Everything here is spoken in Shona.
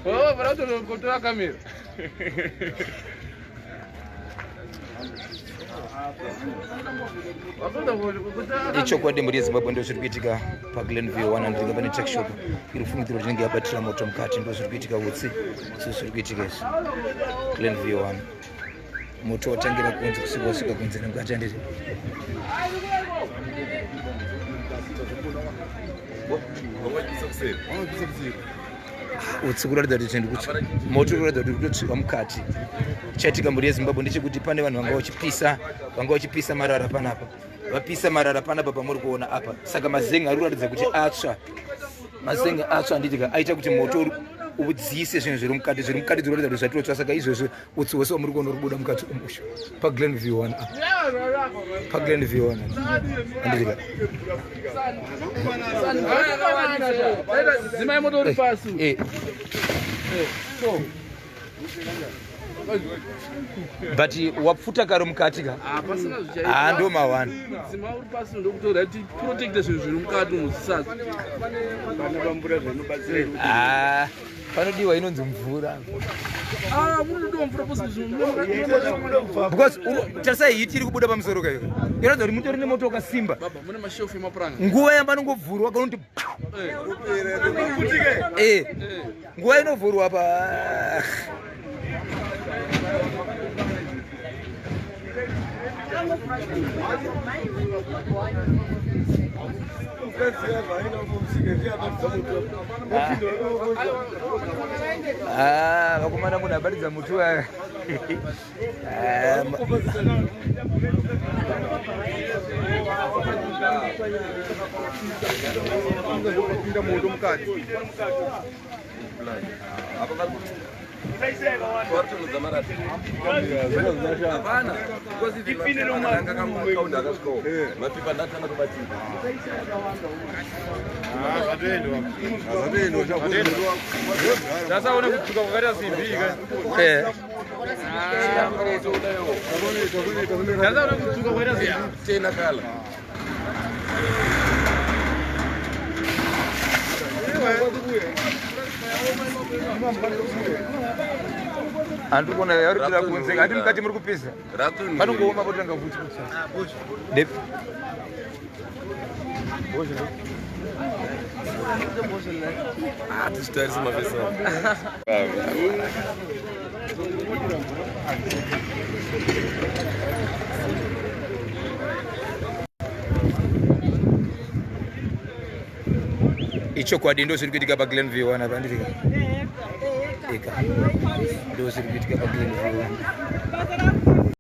Oh, barato lo controla camera. Icho kwa demo Zimbabwe ndo zviri kuitika paGlenview 100 pane tech shop iri fungidziro rinenge yabatira moto mukati ndo zviri kuitika utsi zviri kuitika izvi Glenview 1 moto watangira kunze kusvika kunze nemukati anditi utsi kuratidza kuti ndikuti moto kuratidza kuti kutotsvika mukati chaitika muri yeZimbabwe ndechekuti pane vanhu vanga vachipisa marara panapa vapisa marara panapa pamuri kuona apa saka mazen'e ari kuratidza kuti atsva mazen'e atsva anditika aita kuti moto udziise zvinhu zviri mukati dzinoratidza kuti zvatotsva saka izvozvo utsi hwese wamuri kuona uri kubuda mukati umusha paGlenview 1 apa paGlenview 1 anditika Zimai moto uri pasi. But wapfuta karo mukati ka Pasina zvichaita. ndo ma1 Zimai uri pasi ndokutora kuti protect zvinhu zviri mukati musasa. Kana vambura zvinobatsira. panodiwa inonzi mvura munodiwa mvura because tarisai hiti iri kubuda pamusoro kayo inoratidza kuti mutori nemoto wakasimba baba mune mashefu emapuranga nguva yambanongovhurwa kanoti nguva inovhurwa pa vakomana munhu abatidza mutu andikona yarikira kunze ati mukati muri kupisa panongooma potanga kuti ichokwadi ndo zviri kuitika paGlenview 1 apa ndiri eka ndo zviri kuitika paGlenview 1